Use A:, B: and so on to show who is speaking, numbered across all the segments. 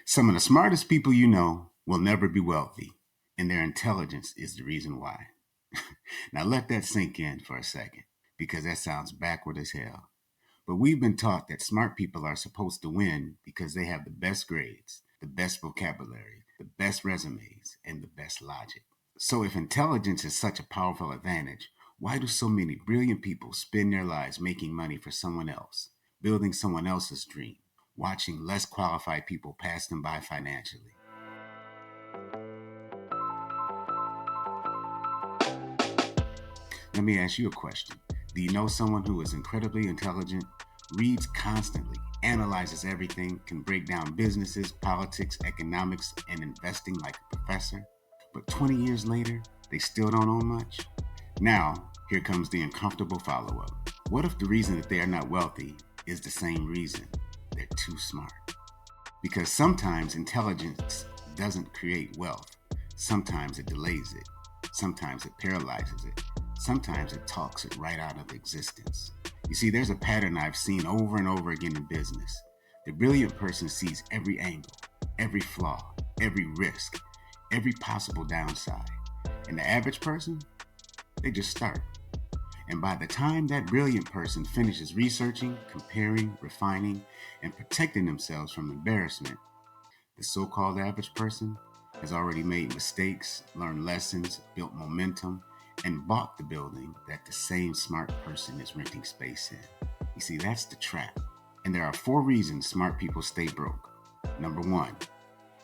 A: Some of the smartest people you know will never be wealthy, and their intelligence is the reason why. Now let that sink in for a second, because that sounds backward as hell. But we've been taught that smart people are supposed to win because they have the best grades, the best vocabulary, the best resumes, and the best logic. So if intelligence is such a powerful advantage, why do so many brilliant people spend their lives making money for someone else, building someone else's dream, watching less qualified people pass them by financially? Let me ask you a question. Do you know someone who is incredibly intelligent, reads constantly, analyzes everything, can break down businesses, politics, economics, and investing like a professor? But 20 years later, they still don't own much? Now, here comes the uncomfortable follow-up. What if the reason that they are not wealthy is the same reason? They're too smart. Because sometimes intelligence doesn't create wealth. Sometimes it delays it. Sometimes it paralyzes it. Sometimes it talks it right out of existence. You see, there's a pattern I've seen over and over again in business. The brilliant person sees every angle, every flaw, every risk, every possible downside. And the average person, they just start. And by the time that brilliant person finishes researching, comparing, refining, and protecting themselves from embarrassment, the so-called average person has already made mistakes, learned lessons, built momentum, and bought the building that the same smart person is renting space in. You see, that's the trap. And there are 4 reasons smart people stay broke. Number 1,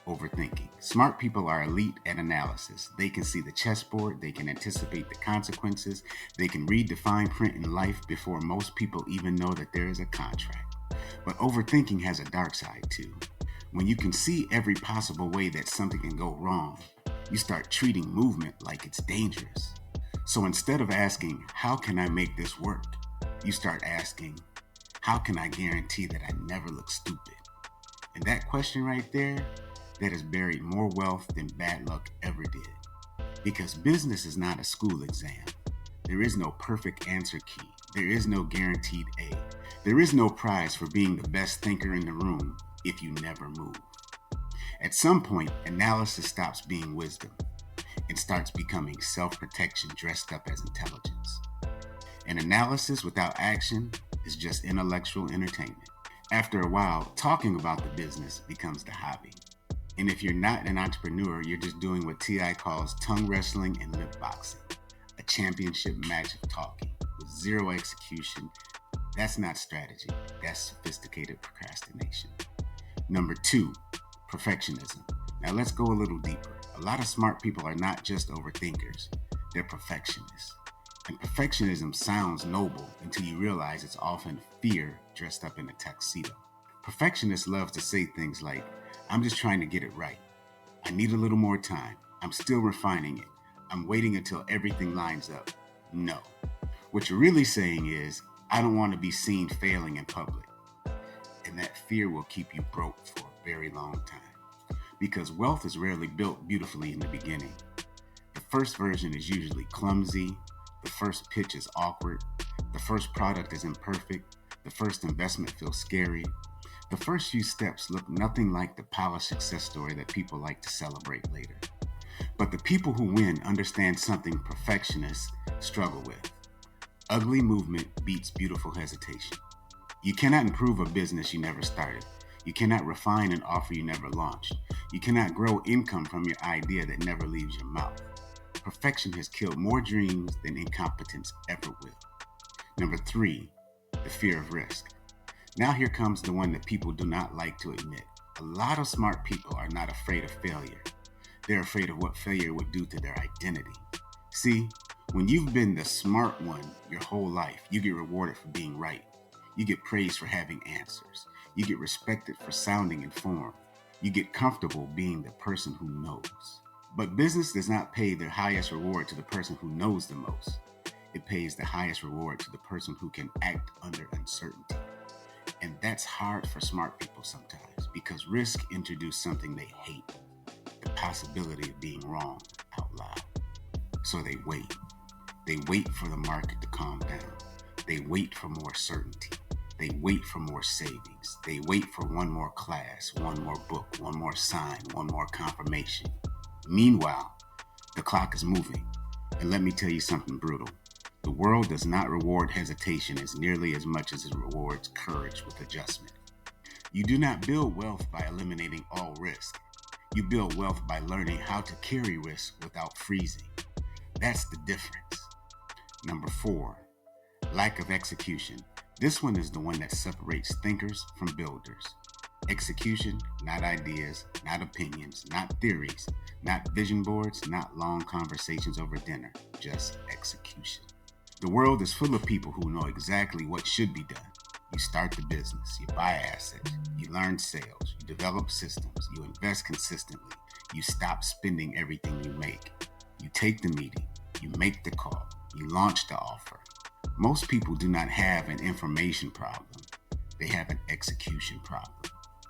A: overthinking. Smart people are elite at analysis. They can see the chessboard, they can anticipate the consequences, they can read the fine print in life before most people even know that there is a contract. But overthinking has a dark side too. When you can see every possible way that something can go wrong, you start treating movement like it's dangerous. So instead of asking, how can I make this work? You start asking, how can I guarantee that I never look stupid? And that question right there, that has buried more wealth than bad luck ever did. Because business is not a school exam. There is no perfect answer key. There is no guaranteed A. There is no prize for being the best thinker in the room if you never move. At some point, analysis stops being wisdom and starts becoming self-protection dressed up as intelligence. And analysis without action is just intellectual entertainment. After a while, talking about the business becomes the hobby. And if you're not an entrepreneur, you're just doing what T.I. calls tongue wrestling and lip boxing, a championship match of talking with zero execution. That's not strategy, that's sophisticated procrastination. Number 2, perfectionism. Now let's go a little deeper. A lot of smart people are not just overthinkers, they're perfectionists. And perfectionism sounds noble until you realize it's often fear dressed up in a tuxedo. Perfectionists love to say things like, I'm just trying to get it right. I need a little more time. I'm still refining it. I'm waiting until everything lines up. No. What you're really saying is, I don't want to be seen failing in public. And that fear will keep you broke for a very long time. Because wealth is rarely built beautifully in the beginning. The first version is usually clumsy. The first pitch is awkward. The first product is imperfect. The first investment feels scary. The first few steps look nothing like the polished success story that people like to celebrate later. But the people who win understand something perfectionists struggle with. Ugly movement beats beautiful hesitation. You cannot improve a business you never started. You cannot refine an offer you never launched. You cannot grow income from your idea that never leaves your mouth. Perfection has killed more dreams than incompetence ever will. Number 3, the fear of risk. Now here comes the one that people do not like to admit. A lot of smart people are not afraid of failure. They're afraid of what failure would do to their identity. See, when you've been the smart one your whole life, you get rewarded for being right. You get praised for having answers. You get respected for sounding informed. You get comfortable being the person who knows. But business does not pay the highest reward to the person who knows the most. It pays the highest reward to the person who can act under uncertainty. And that's hard for smart people sometimes because risk introduces something they hate, the possibility of being wrong out loud. So they wait. They wait for the market to calm down. They wait for more certainty. They wait for more savings. They wait for one more class, one more book, one more sign, one more confirmation. Meanwhile, the clock is moving. And let me tell you something brutal. The world does not reward hesitation as nearly as much as it rewards courage with adjustment. You do not build wealth by eliminating all risk. You build wealth by learning how to carry risk without freezing. That's the difference. Number 4, lack of execution. This one is the one that separates thinkers from builders. Execution, not ideas, not opinions, not theories, not vision boards, not long conversations over dinner, just execution. The world is full of people who know exactly what should be done. You start the business, you buy assets, you learn sales, you develop systems, you invest consistently, you stop spending everything you make. You take the meeting, you make the call, you launch the offer. Most people do not have an information problem. They have an execution problem.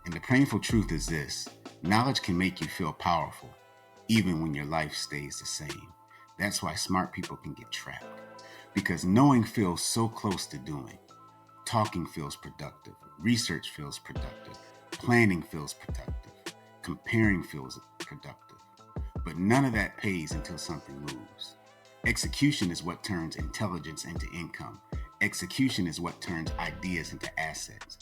A: And the painful truth is this: knowledge can make you feel powerful, even when your life stays the same. That's why smart people can get trapped. Because knowing feels so close to doing. Talking feels productive. Research feels productive. Planning feels productive. Comparing feels productive. But none of that pays until something moves. Execution is what turns intelligence into income. Execution is what turns ideas into assets.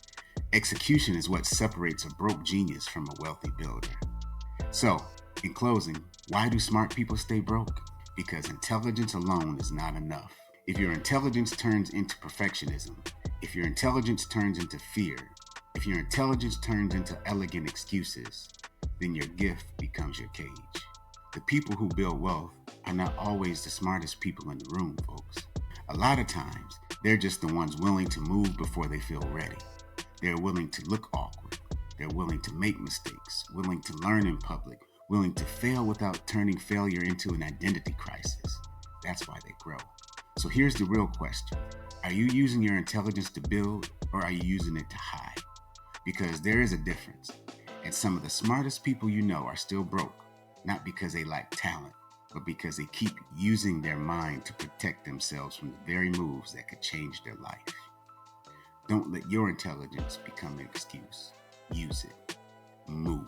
A: Execution is what separates a broke genius from a wealthy builder. So, in closing, why do smart people stay broke? Because intelligence alone is not enough. If your intelligence turns into perfectionism, if your intelligence turns into fear, if your intelligence turns into elegant excuses, then your gift becomes your cage. The people who build wealth are not always the smartest people in the room, folks. A lot of times, they're just the ones willing to move before they feel ready. They're willing to look awkward. They're willing to make mistakes, willing to learn in public, willing to fail without turning failure into an identity crisis. That's why they grow. So here's the real question. Are you using your intelligence to build, or are you using it to hide? Because there is a difference. And some of the smartest people you know are still broke, not because they lack talent, but because they keep using their mind to protect themselves from the very moves that could change their life. Don't let your intelligence become an excuse. Use it. Move.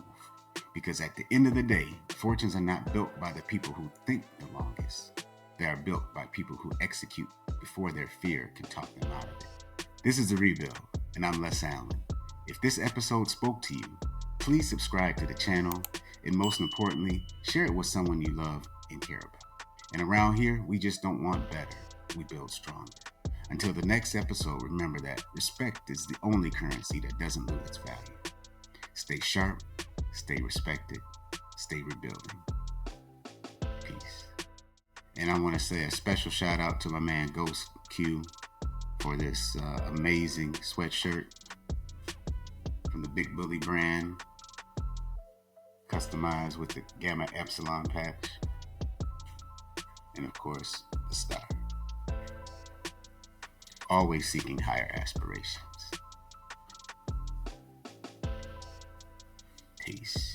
A: Because at the end of the day, fortunes are not built by the people who think the longest. They are built by people who execute before their fear can talk them out of it. This is The Rebuild, and I'm Les Allen. If this episode spoke to you, please subscribe to the channel, and most importantly, share it with someone you love and care about. And around here, we just don't want better, we build stronger. Until the next episode, remember that respect is the only currency that doesn't lose its value. Stay sharp, stay respected, stay rebuilding. Peace. And I want to say a special shout out to my man Ghost Q for this amazing sweatshirt from the Big Bully brand, customized with the Gamma Epsilon patch, and of course, the star. Always seeking higher aspirations. Peace.